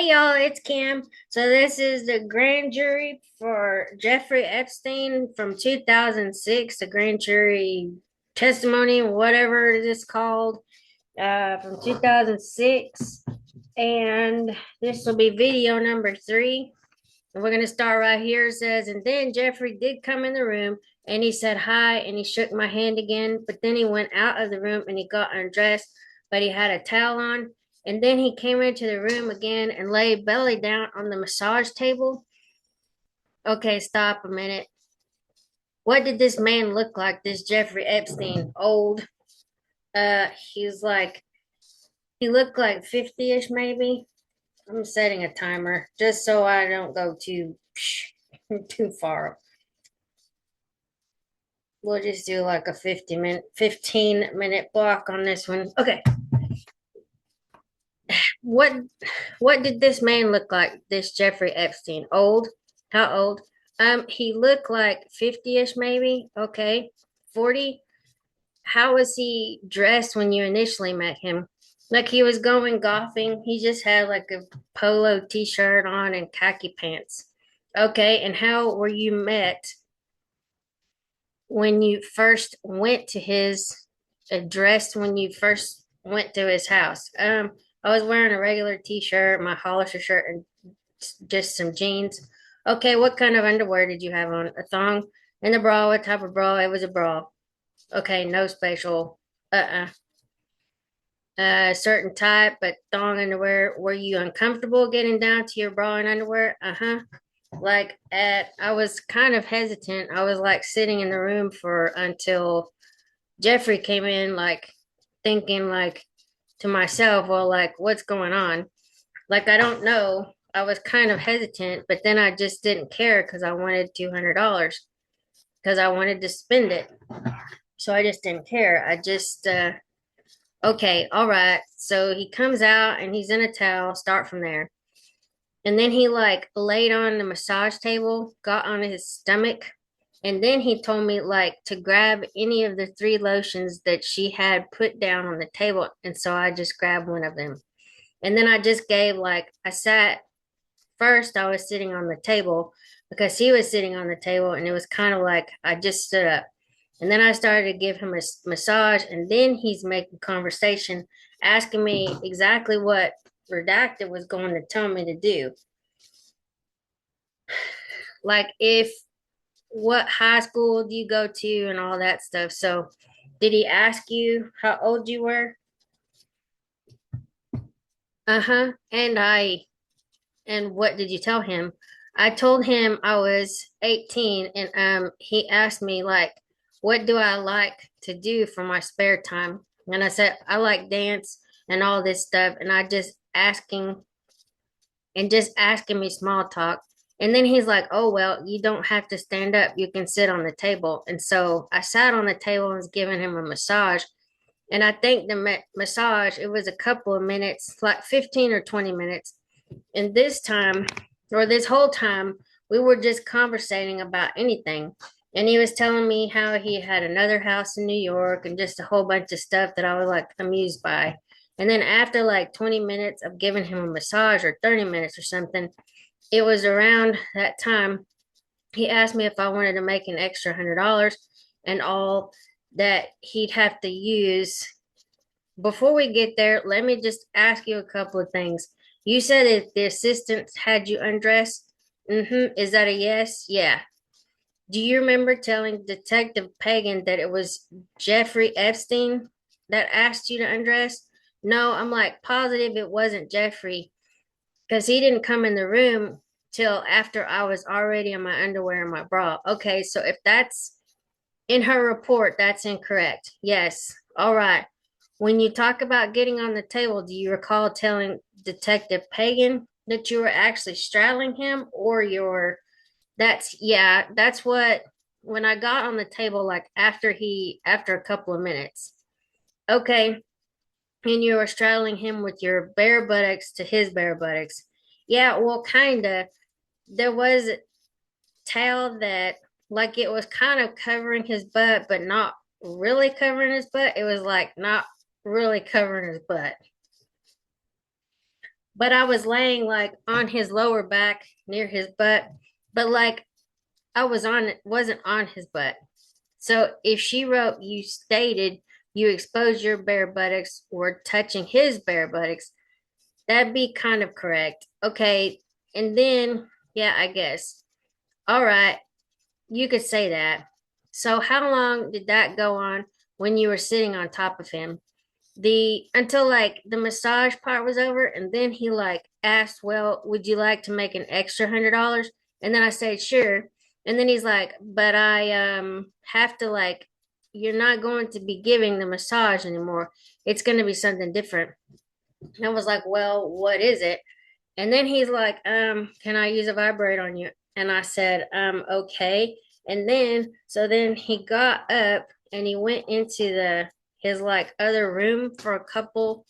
Hey y'all, it's Kim. So this is the grand jury for Jeffrey Epstein from 2006, the grand jury testimony, whatever it is called, from 2006. And this will be video number 3. And we're going to start right here. It says, and then Jeffrey did come in the room and he said hi and he shook my hand again, but then he went out of the room and he got undressed, but he had a towel on. And then he came into the room again and lay belly down on the massage table. Okay, stop a minute. What did this man look like, this Jeffrey Epstein? Old. He's like, he looked like 50-ish maybe. I'm setting a timer just so I don't go too far. We'll just do like a 15-minute block on this one. Okay. What what did this man look like? This Jeffrey Epstein. Old? How old? He looked like 50-ish maybe. Okay. 40. How was he dressed when you initially met him? Like he was going golfing. He just had like a polo t-shirt on and khaki pants. Okay, and how were you met when you first went to his address, when you first went to his house? I was wearing a regular t-shirt, my Hollister shirt, and just some jeans. Okay, what kind of underwear did you have on? A thong and a bra? What type of bra? It was a bra. Okay, no special. Uh-uh. Certain type, but thong underwear. Were you uncomfortable getting down to your bra and underwear? Uh-huh. I was kind of hesitant. I was like sitting in the room for until Jeffrey came in, like thinking like to myself, well, like what's going on? Like I don't know. I was kind of hesitant, but then I just didn't care because I wanted $200 because I wanted to spend it. So I just didn't care. I just okay, all right. So he comes out and he's in a towel. Start from there. And then he like laid on the massage table, got on his stomach, and then he told me like to grab any of the 3 lotions that she had put down on the table. And so I just grabbed one of them. And then I just gave like I sat first, I was sitting on the table because he was sitting on the table, and it was kind of like I just stood up. And then I started to give him a massage, and then he's making conversation, asking me exactly what Redacted was going to tell me to do. Like if what high school do you go to and all that stuff. So did he ask you how old you were? Uh-huh. And what did you tell him? I told him I was 18, and he asked me like what do I like to do for my spare time? And I said I like dance and all this stuff, and I just asking me small talk. And then he's like, "Oh, well, you don't have to stand up. You can sit on the table." And so I sat on the table and was giving him a massage. And I think the massage, it was a couple of minutes, like 15 or 20 minutes. And this time, or this whole time, we were just conversating about anything. And he was telling me how he had another house in New York and just a whole bunch of stuff that I was like amused by. And then after like 20 minutes of giving him a massage, or 30 minutes or something, it was around that time he asked me if I wanted to make an extra $100 and all that he'd have to use. Before we get there, let me just ask you a couple of things. You said that the assistant had you undressed. Mm-hmm. Is that a yes? Yeah. Do you remember telling Detective Pagan that it was Jeffrey Epstein that asked you to undress? No, I'm like positive it wasn't Jeffrey because he didn't come in the room till after I was already in my underwear and my bra. Okay, so if that's in her report, that's incorrect. Yes. All right. When you talk about getting on the table, do you recall telling Detective Pagan that you were actually straddling him, or that's what, when I got on the table, like after a couple of minutes. Okay. And you were straddling him with your bare buttocks to his bare buttocks. Yeah, well, kinda. There was a towel that, like, it was kind of covering his butt, but not really covering his butt. It was like not really covering his butt. but I was laying like on his lower back near his butt, but like I wasn't on his butt. So if she wrote, you stated you exposed your bare buttocks or touching his bare buttocks, that'd be kind of correct. Okay. And then, yeah, I guess. All right. You could say that. So how long did that go on when you were sitting on top of him? The until like the massage part was over, and then he like asked, well, would you like to make an extra $100? And then I said sure. And then he's like, but I have to like, you're not going to be giving the massage anymore, it's going to be something different. And I was like, well, what is it? And then he's like, can I use a vibrator on you? And I said, okay. And then so then he got up and he went into the his like other room for a couple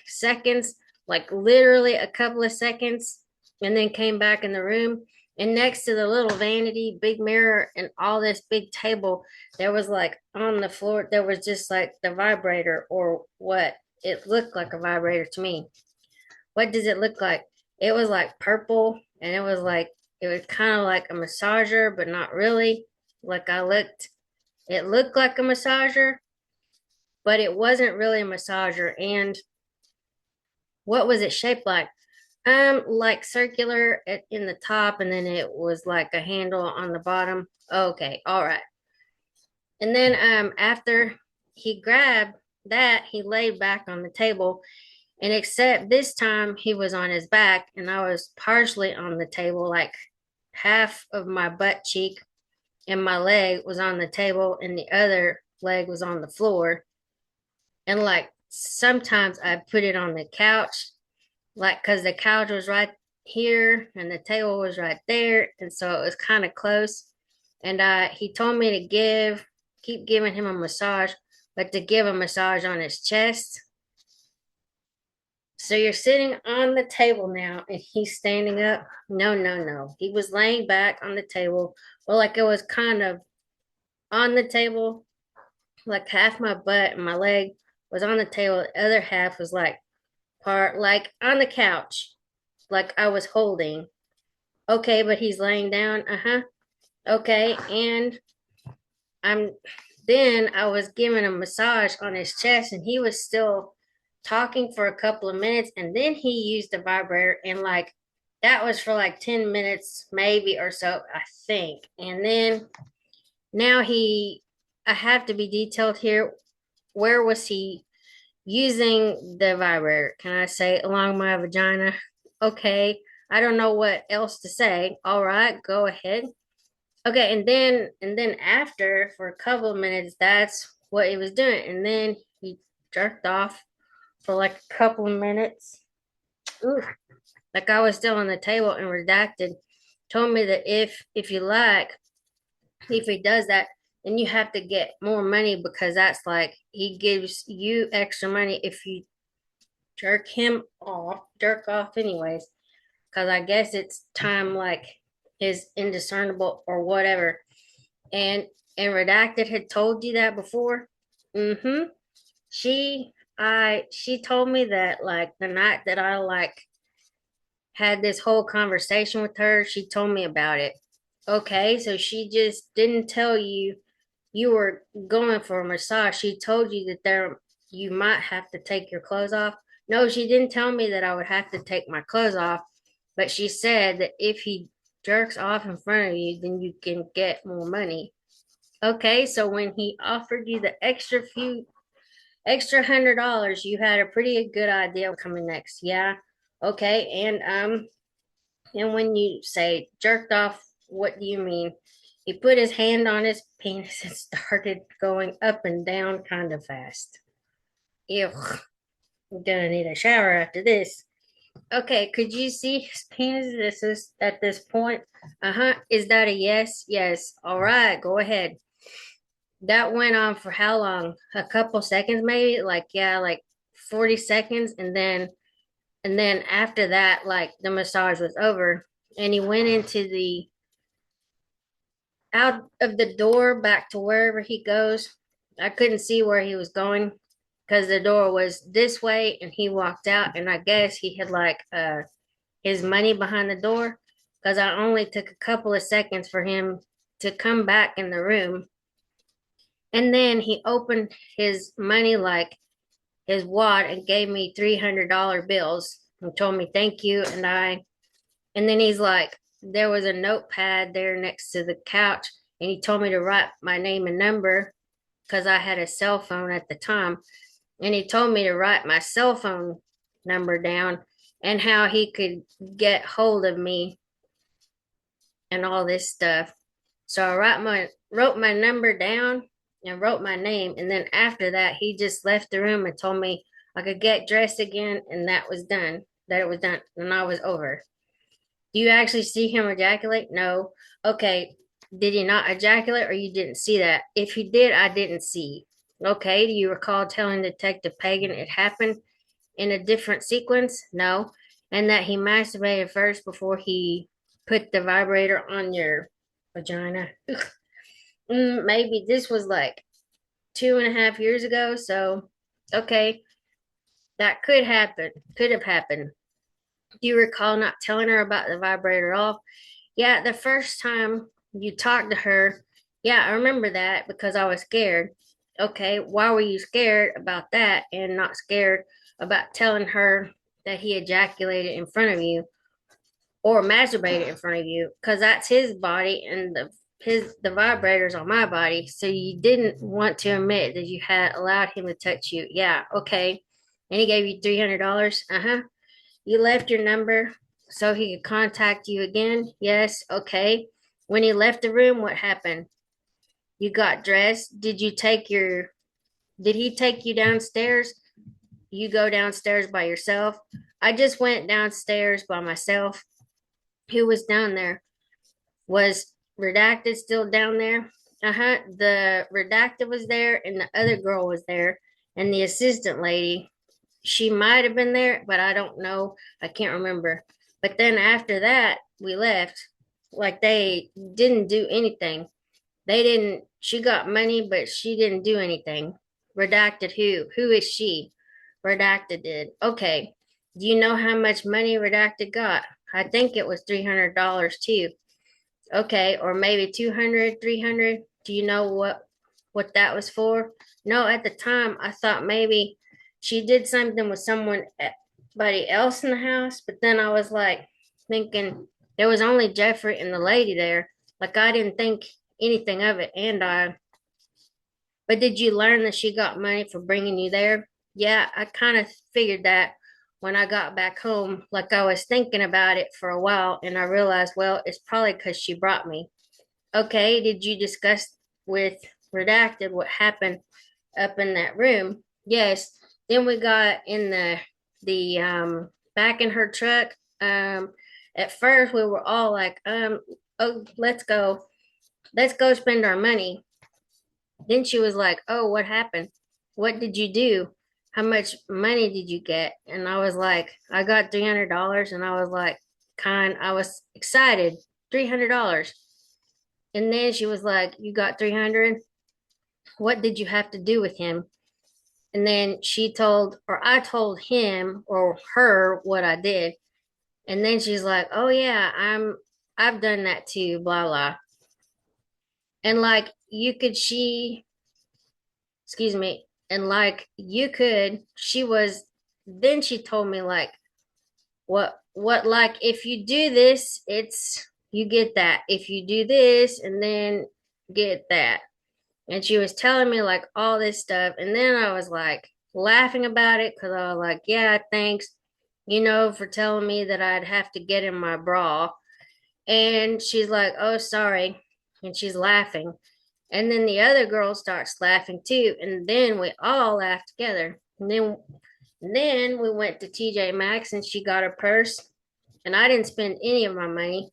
seconds, like literally a couple of seconds, and then came back in the room. And next to the little vanity, big mirror, and all this big table, there was like on the floor, there was just like the vibrator, or what it looked like a vibrator to me. What does it look like? It was like purple, and it was kind of like a massager, but not really. Like it looked like a massager, but it wasn't really a massager. And what was it shaped like? Like circular in the top, and then it was like a handle on the bottom. Okay, all right. And then after he grabbed that, he laid back on the table, and except this time he was on his back and I was partially on the table, like half of my butt cheek and my leg was on the table and the other leg was on the floor. And like sometimes I put it on the couch, like because the couch was right here and the table was right there. And so it was kind of close. And he told me to keep giving him a massage, but to give a massage on his chest. So you're sitting on the table now and he's standing up? No, no, no. He was laying back on the table. Well, like it was kind of on the table, like half my butt and my leg was on the table. The other half was like part, like on the couch, like I was holding. Okay, but he's laying down. Uh-huh. Okay. And I'm then I was giving a massage on his chest and he was still talking for a couple of minutes and then he used the vibrator and like that was for like 10 minutes maybe or so, I think. And then now I have to be detailed here. Where was he using the vibrator? Can I say along my vagina? Okay. I don't know what else to say. All right, go ahead. Okay, and then after for a couple of minutes, that's what he was doing. And then he jerked off for like a couple of minutes. Ooh, like I was still on the table and redacted. Told me that if you like, if he does that, then you have to get more money because that's like he gives you extra money if you jerk off anyways. Because I guess it's time like is indiscernible or whatever. And Redacted had told you that before? Mm-hmm. She told me that like the night that I like had this whole conversation with her, she told me about it. Okay, so she just didn't tell you you were going for a massage. She told you that you might have to take your clothes off. No, she didn't tell me that I would have to take my clothes off, but she said that if he jerks off in front of you, then you can get more money. Okay, so when he offered you the extra $100, you had a pretty good idea coming next. Yeah. Okay, and when you say jerked off, what do you mean? He put his hand on his penis and started going up and down kind of fast. Ew, I'm gonna need a shower after this. Okay, could you see his penis? This is at this point. Uh-huh. Is that a yes? Yes. All right, go ahead. That went on for how long? A couple seconds, maybe? Like, yeah, like 40 seconds. And then after that, like the massage was over and he went into the out of the door back to wherever he goes. I couldn't see where he was going. because the door was this way and he walked out, and I guess he had like his money behind the door because I only took a couple of seconds for him to come back in the room. And then he opened his money, like his wad, and gave me $300 bills and told me thank you. And then he's like, there was a notepad there next to the couch, and he told me to write my name and number because I had a cell phone at the time. And he told me to write my cell phone number down and how he could get hold of me and all this stuff. So I wrote my number down and wrote my name, and then after that he just left the room and told me I could get dressed again, and that was done. That it was done and I was over. Do you actually see him ejaculate? No. Okay. Did he not ejaculate, or you didn't see that? If he did, I didn't see. Okay. Do you recall telling Detective Pagan it happened in a different sequence? No. And that he masturbated first before he put the vibrator on your vagina? Maybe this was like 2.5 years ago. So, okay, that could happen. Could have happened. Do you recall not telling her about the vibrator off? Yeah, the first time you talked to her, yeah, I remember that because I was scared. Okay, why were you scared about that and not scared about telling her that he ejaculated in front of you or masturbated in front of you? Because that's his body and the vibrators on my body. So you didn't want to admit that you had allowed him to touch you. Yeah, okay. And he gave you $300. Uh-huh. You left your number so he could contact you again? Yes, okay. When he left the room, what happened? You got dressed. Did he take you downstairs? You go downstairs by yourself? I just went downstairs by myself. Who was down there? Was Redacted still down there? Uh-huh. The Redacted was there, and the other girl was there, and the assistant lady. She might have been there, but I don't know. I can't remember. But then after that, we left. Like they didn't do anything. They didn't, she got money, but she didn't do anything. Redacted who? Who is she? Redacted did. Okay. Do you know how much money Redacted got? I think it was $300 too. Okay, or maybe 200, 300. Do you know what that was for? No, at the time I thought maybe she did something with somebody else in the house, but then I was like thinking there was only Jeffrey and the lady there. Like I didn't think anything of it, and I but did you learn that she got money for bringing you there? Yeah, I kind of figured that when I got back home. Like I was thinking about it for a while, and I realized, well, it's probably because she brought me. Okay, did you discuss with Redacted what happened up in that room? Yes. Then we got in the back in her truck. At first we were all like, oh, let's go spend our money. Then she was like, oh, what happened? What did you do? How much money did you get? And I was like, I got $300. And I was like, I was excited. $300. And then she was like, you got 300? What did you have to do with him? And then I told him or her what I did. And then she's like, oh yeah, I've done that too, blah, blah. And like you could, excuse me, and like you could, then she told me like, like if you do this, you get that. If you do this and then get that. And she was telling me like all this stuff. And then I was like laughing about it because I was like, yeah, thanks, for telling me that I'd have to get in my bra. And she's like, oh, sorry. And she's laughing. And then the other girl starts laughing too. And then we all laughed together. And then we went to TJ Maxx and she got her purse. And I didn't spend any of my money.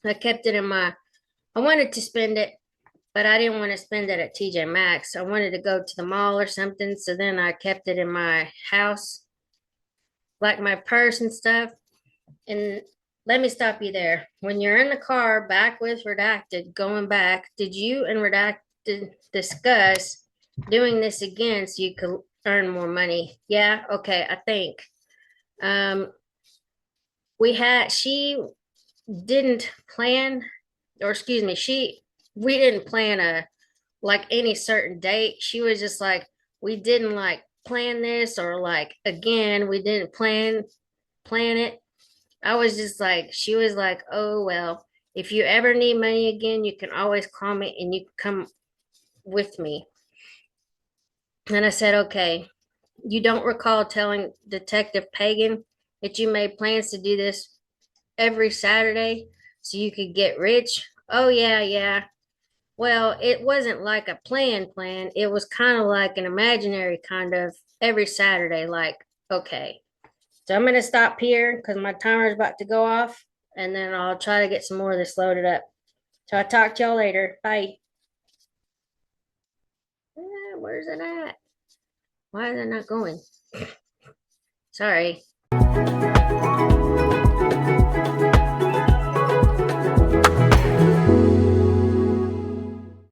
I kept it I wanted to spend it, but I didn't want to spend it at TJ Maxx. I wanted to go to the mall or something. So then I kept it in my house, like my purse and stuff. And let me stop you there. When you're in the car back with Redacted, going back, did you and Redacted discuss doing this again so earn more money. Yeah, okay, I think. Um, she didn't plan, or excuse me, we didn't plan a like any certain date. She was just like, we didn't like plan this, or like again, we didn't plan it. I was just like, she was like, oh well, if you ever need money again, you can always call me and you can come with me. And I said, okay. You don't recall telling Detective Pagan that you made plans to do this every Saturday so you could get rich? Oh, yeah, yeah. Well, it wasn't like a plan. It was kind of like an imaginary kind of every Saturday. Like, okay. So I'm going to stop here because my timer is about to go off, and then I'll try to get some more of this loaded up. So I'll talk to y'all later. Bye. Where's it at? Why is it not going? Sorry.